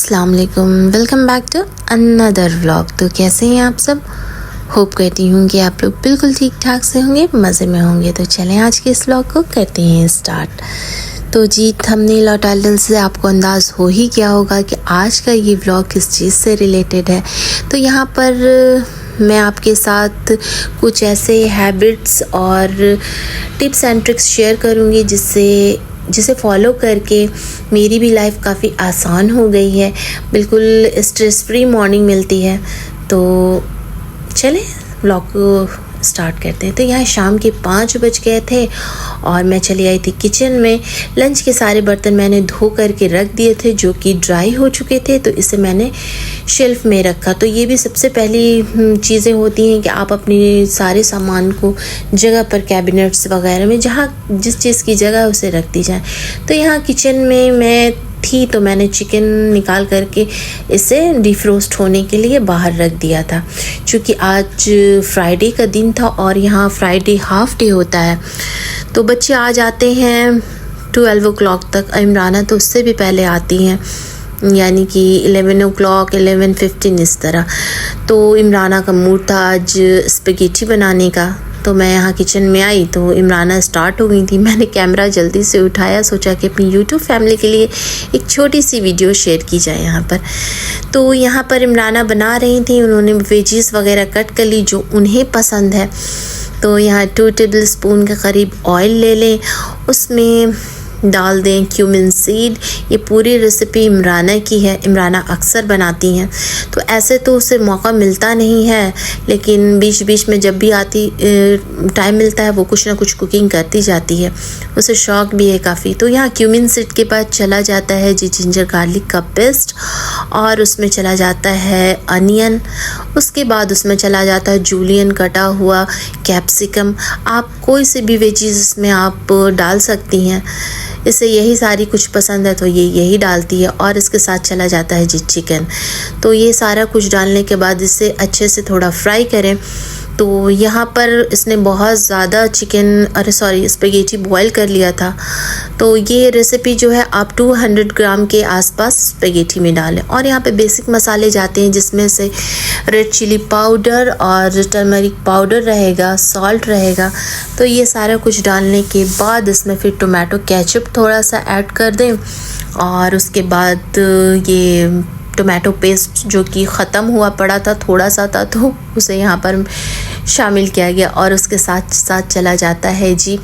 अस्सलाम वालेकुम, welcome back to another vlog. तो कैसे हैं आप सब? होप करती हूँ कि आप लोग बिल्कुल ठीक ठाक से होंगे, मज़े में होंगे। तो चलें आज के इस व्लॉग को करते हैं स्टार्ट। तो जी थंबनेल और टाइटल से आपको अंदाज़ हो ही गया होगा कि आज का ये व्लॉग किस चीज़ से रिलेटेड है। तो यहाँ पर मैं आपके साथ कुछ ऐसे हैबिट्स और टिप्स एंड ट्रिक्स शेयर करूँगी जिसे फॉलो करके मेरी भी लाइफ काफ़ी आसान हो गई है, बिल्कुल स्ट्रेस फ्री मॉर्निंग मिलती है। तो चलें व्लॉग को स्टार्ट करते हैं। तो यहाँ शाम के 5 बज गए थे और मैं चली आई थी किचन में। लंच के सारे बर्तन मैंने धो करके रख दिए थे जो कि ड्राई हो चुके थे, तो इसे मैंने शेल्फ़ में रखा। तो ये भी सबसे पहली चीज़ें होती हैं कि आप अपने सारे सामान को जगह पर कैबिनेट्स वगैरह में जहाँ जिस चीज़ की जगह उसे रख दी जाए। तो यहाँ किचन में मैं थी तो मैंने चिकन निकाल करके इसे डिफ्रोस्ट होने के लिए बाहर रख दिया था, क्योंकि आज फ्राइडे का दिन था और यहाँ फ्राइडे हाफ डे होता है। तो बच्चे आ जाते हैं 12 o'clock तक। इमराना तो उससे भी पहले आती हैं, यानी कि 11 o'clock 11:15 इस तरह। तो इमराना का मूड था आज स्पेगेटी बनाने का। तो मैं यहाँ किचन में आई तो इमराना स्टार्ट हो गई थी। मैंने कैमरा जल्दी से उठाया, सोचा कि अपनी यूट्यूब फैमिली के लिए एक छोटी सी वीडियो शेयर की जाए यहाँ पर। तो यहाँ पर इमराना बना रही थी, उन्होंने वेजीज वगैरह कट कर ली जो उन्हें पसंद है। तो यहाँ 2 टेबल स्पून के करीब ऑयल ले लें, उसमें डाल दें क्यूमिन सीड। ये पूरी रेसिपी इमराना की है, इमराना अक्सर बनाती हैं। तो ऐसे तो उसे मौका मिलता नहीं है, लेकिन बीच बीच में जब भी टाइम मिलता है वो कुछ ना कुछ कुकिंग करती जाती है, उसे शौक़ भी है काफ़ी। तो यहाँ क्यूमिन सीड के बाद चला जाता है जी जिंजर गार्लिक का पेस्ट, और उसमें चला जाता है अनियन। उसके बाद उसमें चला जाता है जूलियन कटा हुआ कैप्सिकम। आप कोई से भी वेजीज इसमें आप डाल सकती हैं, इसे यही सारी कुछ पसंद है तो ये यही डालती है। और इसके साथ चला जाता है जी चिकन। तो ये सारा कुछ डालने के बाद इसे अच्छे से थोड़ा फ्राई करें। तो यहाँ पर इसने बहुत ज़्यादा स्पेगेटी बॉईल कर लिया था। तो ये रेसिपी जो है आप 200 ग्राम के आसपास स्पेगेटी में डालें। और यहाँ पे बेसिक मसाले जाते हैं जिसमें से रेड चिली पाउडर और टर्मरिक पाउडर रहेगा, सॉल्ट रहेगा। तो ये सारा कुछ डालने के बाद इसमें फिर टोमेटो केचप थोड़ा सा ऐड कर दें, और उसके बाद ये टोमेटो पेस्ट जो कि ख़त्म हुआ पड़ा था, थोड़ा सा था, तो उसे यहाँ पर शामिल किया गया। और उसके साथ साथ चला जाता है जी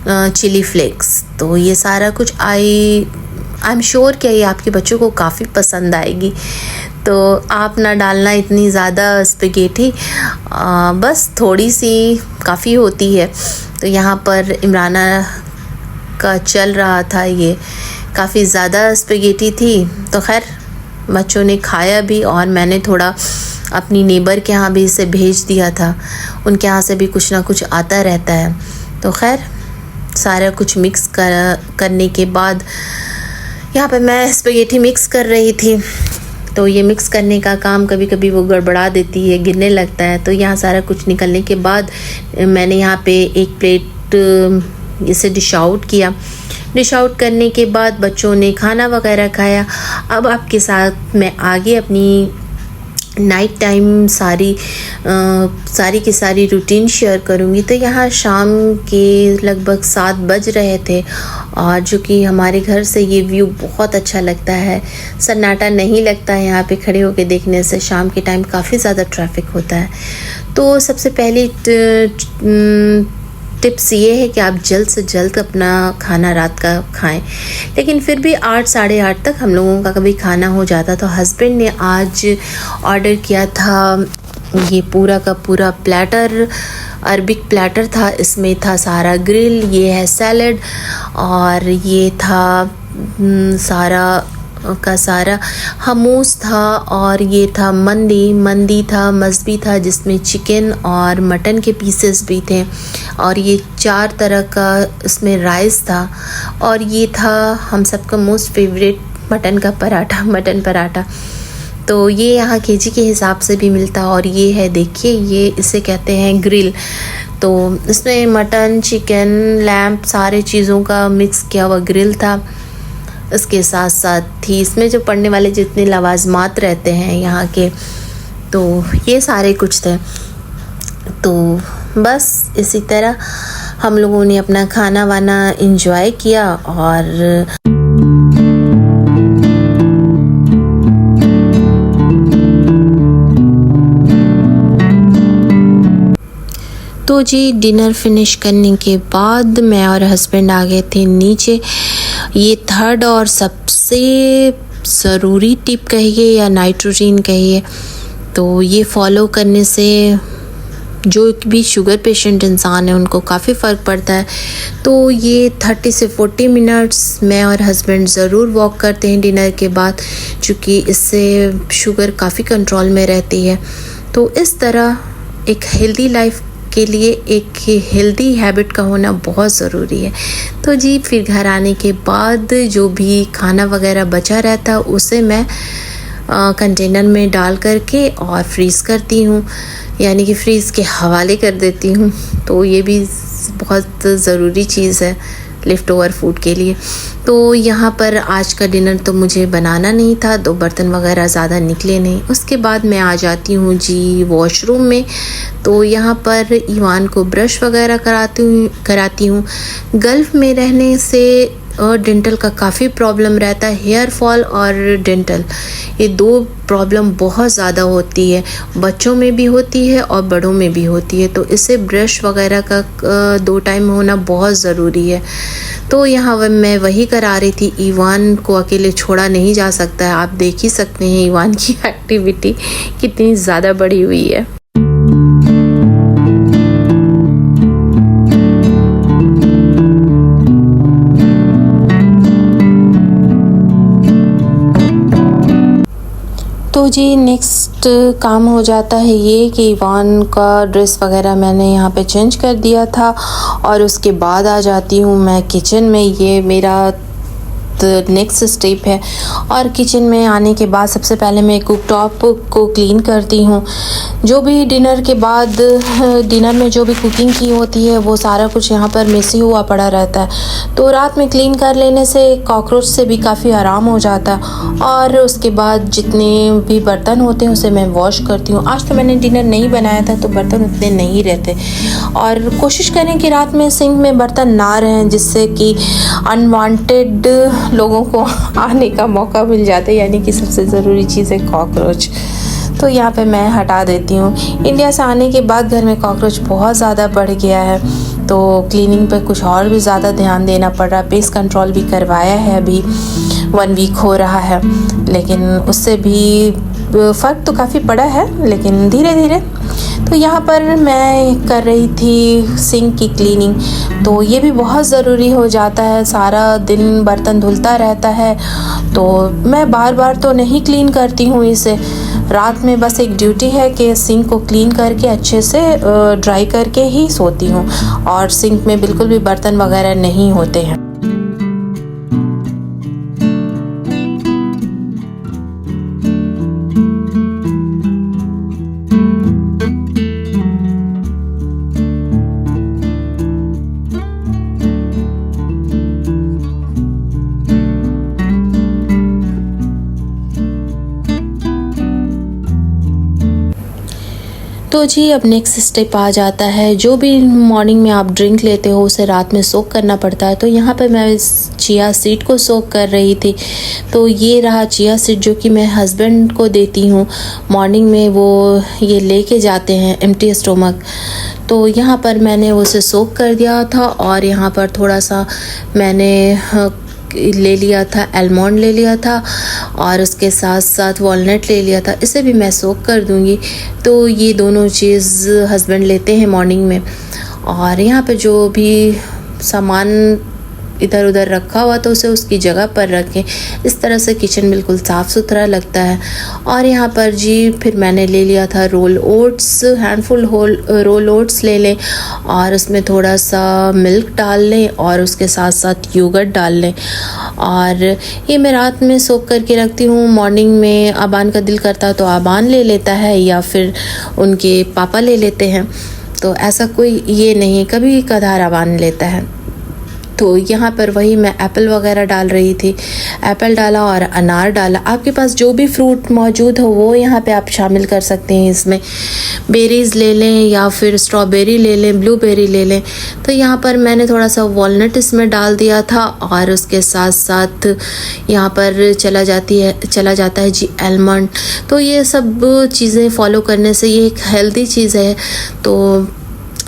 चिली फ्लेक्स। तो ये सारा कुछ आई एम श्योर कि ये आपके बच्चों को काफ़ी पसंद आएगी। तो आप ना डालना इतनी ज़्यादा स्पेगेटी, बस थोड़ी सी काफ़ी होती है। तो यहाँ पर इमराना का चल रहा था, ये काफ़ी ज़्यादा स्पेगेटी थी। तो खैर बच्चों ने खाया भी, और मैंने थोड़ा अपनी नेबर के यहाँ भी इसे भेज दिया था, उनके यहाँ से भी कुछ ना कुछ आता रहता है। तो खैर सारा कुछ मिक्स करने के बाद यहाँ पे मैं स्पेगेटी मिक्स कर रही थी। तो ये मिक्स करने का काम कभी कभी वो गड़बड़ा देती है, गिरने लगता है। तो यहाँ सारा कुछ निकलने के बाद मैंने यहाँ पे एक प्लेट इसे डिश आउट किया। डिश आउट करने के बाद बच्चों ने खाना वगैरह खाया। अब आपके साथ मैं आगे अपनी नाइट टाइम सारी की सारी रूटीन शेयर करूँगी। तो यहाँ शाम के लगभग 7 बज रहे थे, और जो कि हमारे घर से ये व्यू बहुत अच्छा लगता है, सन्नाटा नहीं लगता है यहाँ पे खड़े होके देखने से। शाम के टाइम काफ़ी ज़्यादा ट्रैफिक होता है। तो सबसे पहली टिप्स ये है कि आप जल्द से जल्द अपना खाना रात का खाएं, लेकिन फिर भी 8 साढ़े 8 तक हम लोगों का कभी खाना हो जाता। तो हस्बैंड ने आज ऑर्डर किया था ये पूरा का पूरा प्लेटर, अरबिक प्लेटर था। इसमें था सारा ग्रिल, ये है सैलड, और ये था सारा का सारा हमूस था, और ये था मंदी था, मस्बी था जिसमें चिकन और मटन के पीसेस भी थे, और ये 4 तरह का इसमें राइस था, और ये था हम सबका मोस्ट फेवरेट मटन पराठा। तो ये यहाँ केजी के हिसाब से भी मिलता, और ये है देखिए, ये इसे कहते हैं ग्रिल। तो इसमें मटन, चिकन, लैम्प सारे चीज़ों का मिक्स किया हुआ ग्रिल था। उसके साथ साथ ही इसमें जो पढ़ने वाले जितने लवाजमात रहते हैं यहाँ के, तो ये सारे कुछ थे। तो बस इसी तरह हम लोगों ने अपना खाना वाना एंजॉय किया। और तो जी डिनर फिनिश करने के बाद मैं और हस्बैंड आ गए थे नीचे। ये थर्ड और सबसे ज़रूरी टिप कहिए या नाइट रूटीन कहिए, तो ये फॉलो करने से जो भी शुगर पेशेंट इंसान है उनको काफ़ी फ़र्क पड़ता है। तो ये 30 से 40 मिनट्स मैं और हस्बैंड ज़रूर वॉक करते हैं डिनर के बाद, क्योंकि इससे शुगर काफ़ी कंट्रोल में रहती है। तो इस तरह एक हेल्दी लाइफ के लिए एक हेल्दी हैबिट का होना बहुत ज़रूरी है। तो जी फिर घर आने के बाद जो भी खाना वगैरह बचा रहता उसे मैं कंटेनर में डाल करके और फ्रीज़ करती हूँ, यानी कि फ्रीज़ के हवाले कर देती हूँ। तो ये भी बहुत ज़रूरी चीज़ है लेफ़्ट ओवर फूड के लिए। तो यहाँ पर आज का डिनर तो मुझे बनाना नहीं था, तो बर्तन वगैरह ज़्यादा निकले नहीं। उसके बाद मैं आ जाती हूँ जी वॉशरूम में। तो यहाँ पर ईवान को ब्रश वगैरह कराती हूँ। गल्फ़ में रहने से डेंटल का काफ़ी प्रॉब्लम रहता है, हेयर फॉल और डेंटल, ये दो प्रॉब्लम बहुत ज़्यादा होती है, बच्चों में भी होती है और बड़ों में भी होती है। तो इससे ब्रश वगैरह का 2 टाइम होना बहुत ज़रूरी है। तो यहाँ मैं वही करा रही थी। ईवान को अकेले छोड़ा नहीं जा सकता है, आप देख ही सकते हैं ईवान की एक्टिविटी कितनी ज़्यादा बढ़ी हुई है। तो जी नेक्स्ट काम हो जाता है ये कि ईवान का ड्रेस वगैरह मैंने यहाँ पे चेंज कर दिया था, और उसके बाद आ जाती हूँ मैं किचन में। ये मेरा नेक्स्ट स्टेप है। और किचन में आने के बाद सबसे पहले मैं कुक टॉप को क्लीन करती हूँ। जो भी डिनर के बाद डिनर में जो भी कुकिंग की होती है वो सारा कुछ यहाँ पर मेसी हुआ पड़ा रहता है। तो रात में क्लीन कर लेने से कॉकरोच से भी काफ़ी आराम हो जाता है। और उसके बाद जितने भी बर्तन होते हैं उसे मैं वॉश करती हूँ। आज तो मैंने डिनर नहीं बनाया था तो बर्तन उतने नहीं रहते, और कोशिश करें कि रात में सिंक में बर्तन ना रहें, जिससे कि अनवांटेड लोगों को आने का मौका मिल जाता है, यानी कि सबसे ज़रूरी चीज़ है कॉकरोच। तो यहाँ पे मैं हटा देती हूँ। इंडिया से आने के बाद घर में कॉकरोच बहुत ज़्यादा बढ़ गया है, तो क्लीनिंग पे कुछ और भी ज़्यादा ध्यान देना पड़ रहा है। पेस्ट कंट्रोल भी करवाया है, अभी 1 वीक हो रहा है, लेकिन उससे भी फ़र्क तो काफ़ी पड़ा है, लेकिन धीरे धीरे। तो यहाँ पर मैं कर रही थी सिंक की क्लीनिंग, तो ये भी बहुत ज़रूरी हो जाता है। सारा दिन बर्तन धुलता रहता है, तो मैं बार बार तो नहीं क्लीन करती हूँ इसे। रात में बस एक ड्यूटी है कि सिंक को क्लीन करके अच्छे से ड्राई करके ही सोती हूँ, और सिंक में बिल्कुल भी बर्तन वगैरह नहीं होते हैं। तो जी अब नेक्स्ट स्टेप आ जाता है। जो भी मॉर्निंग में आप ड्रिंक लेते हो उसे रात में सोक करना पड़ता है। तो यहाँ पर मैं इस चिया सीड को सोक कर रही थी। तो ये रहा चिया सीड जो कि मैं हस्बैंड को देती हूँ मॉर्निंग में, वो ये लेके जाते हैं एम्प्टी स्टोमक। तो यहाँ पर मैंने उसे सोक कर दिया था, और यहाँ पर थोड़ा सा मैंने ले लिया था, आलमंड ले लिया था, और उसके साथ साथ वॉलनट ले लिया था। इसे भी मैं सोक कर दूंगी। तो ये दोनों चीज़ हस्बैंड लेते हैं मॉर्निंग में। और यहाँ पे जो भी सामान इधर उधर रखा हुआ तो उसे उसकी जगह पर रखें। इस तरह से किचन बिल्कुल साफ़ सुथरा लगता है। और यहाँ पर जी फिर मैंने ले लिया था roll oats, handful roll oats ले लें, और उसमें थोड़ा सा मिल्क डाल लें, और उसके साथ साथ योगर्ट डाल लें। और ये मैं रात में सोक करके रखती हूँ। मॉर्निंग में अबान का दिल करता है तो अबान ले लेता है, या फिर उनके पापा ले लेते हैं। तो ऐसा कोई ये नहीं, कभी कदार अबान लेता है। तो यहाँ पर वही मैं एप्पल वगैरह डाल रही थी। एप्पल डाला और अनार डाला। आपके पास जो भी फ्रूट मौजूद हो वो यहाँ पे आप शामिल कर सकते हैं। इसमें बेरीज़ ले लें या फिर स्ट्रॉबेरी ले लें, ब्लूबेरी ले लें। तो यहाँ पर मैंने थोड़ा सा वॉलनट इसमें डाल दिया था और उसके साथ साथ यहाँ पर चला जाता है जी आलमंड। तो ये सब चीज़ें फॉलो करने से ये एक हेल्दी चीज़ है। तो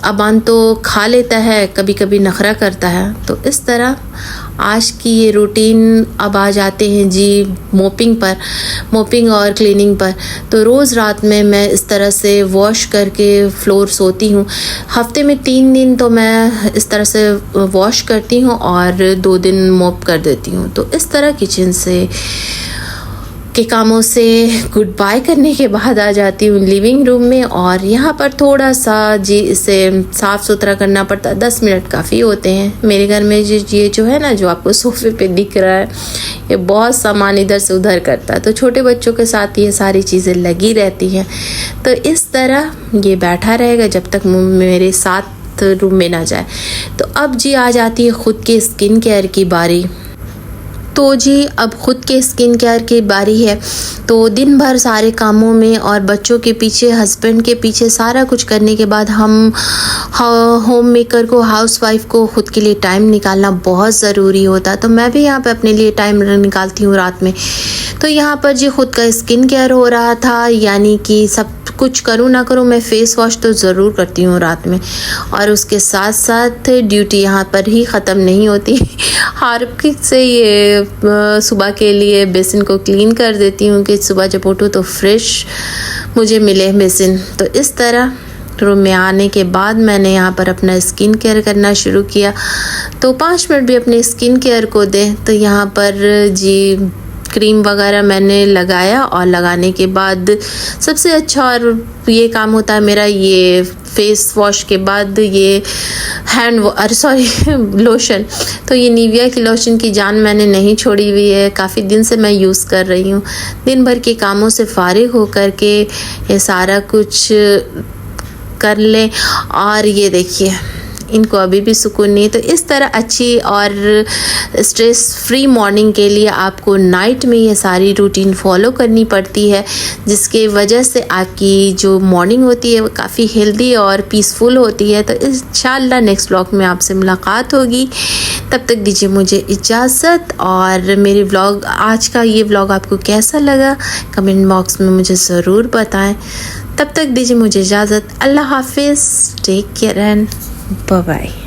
अबान तो खा लेता है, कभी कभी नखरा करता है। तो इस तरह आज की ये रूटीन। अब आ जाते हैं जी मोपिंग और क्लीनिंग पर। तो रोज़ रात में मैं इस तरह से वॉश करके फ्लोर सोती हूँ। हफ्ते में 3 दिन तो मैं इस तरह से वॉश करती हूँ और 2 दिन मोप कर देती हूँ। तो इस तरह किचन के कामों से गुड बाय करने के बाद आ जाती हूँ लिविंग रूम में। और यहाँ पर थोड़ा सा जी इसे साफ़ सुथरा करना पड़ता है। 10 मिनट काफ़ी होते हैं। मेरे घर में ये जो है ना, जो आपको सोफे पे दिख रहा है, ये बहुत सामान इधर से उधर करता है। तो छोटे बच्चों के साथ ये सारी चीज़ें लगी रहती हैं। तो इस तरह ये बैठा रहेगा जब तक मेरे साथ रूम में ना जाए। तो अब जी आ जाती है ख़ुद के स्किन केयर की बारी। तो जी अब ख़ुद के स्किन केयर की बारी है। तो दिन भर सारे कामों में और बच्चों के पीछे, हस्बैंड के पीछे सारा कुछ करने के बाद हम होम मेकर को, हाउसवाइफ को ख़ुद के लिए टाइम निकालना बहुत ज़रूरी होता है। तो मैं भी यहाँ पे अपने लिए टाइम निकालती हूँ रात में। तो यहाँ पर जी ख़ुद का स्किन केयर हो रहा था, यानी कि सब कुछ करूँ ना करूँ, मैं फ़ेस वॉश तो ज़रूर करती हूँ रात में। और उसके साथ साथ ड्यूटी यहाँ पर ही ख़त्म नहीं होती। हार्पिक से ये सुबह के लिए बेसिन को क्लीन कर देती हूँ कि सुबह जब उठूँ तो फ्रेश मुझे मिले बेसिन। तो इस तरह रूम में आने के बाद मैंने यहाँ पर अपना स्किन केयर करना शुरू किया। तो 5 मिनट भी अपने स्किन केयर को दें। तो यहाँ पर जी क्रीम वगैरह मैंने लगाया और लगाने के बाद सबसे अच्छा और ये काम होता है मेरा, ये फेस वॉश के बाद ये लोशन। तो ये निविया की लोशन की जान मैंने नहीं छोड़ी हुई है। काफ़ी दिन से मैं यूज़ कर रही हूँ। दिन भर के कामों से फारिग हो करके ये सारा कुछ कर लें। और ये देखिए, इनको अभी भी सुकून नहीं। तो इस तरह अच्छी और स्ट्रेस फ्री मॉर्निंग के लिए आपको नाइट में ये सारी रूटीन फॉलो करनी पड़ती है, जिसके वजह से आपकी जो मॉर्निंग होती है वो काफ़ी हेल्दी और पीसफुल होती है। तो इंशाल्लाह नेक्स्ट व्लॉग में आपसे मुलाकात होगी। तब तक दीजिए मुझे इजाज़त। और मेरे व्लॉग, आज का ये व्लॉग आपको कैसा लगा कमेंट बॉक्स में मुझे ज़रूर बताएं। तब तक दीजिए मुझे इजाज़त। अल्लाह हाफिज़, take care and bye bye।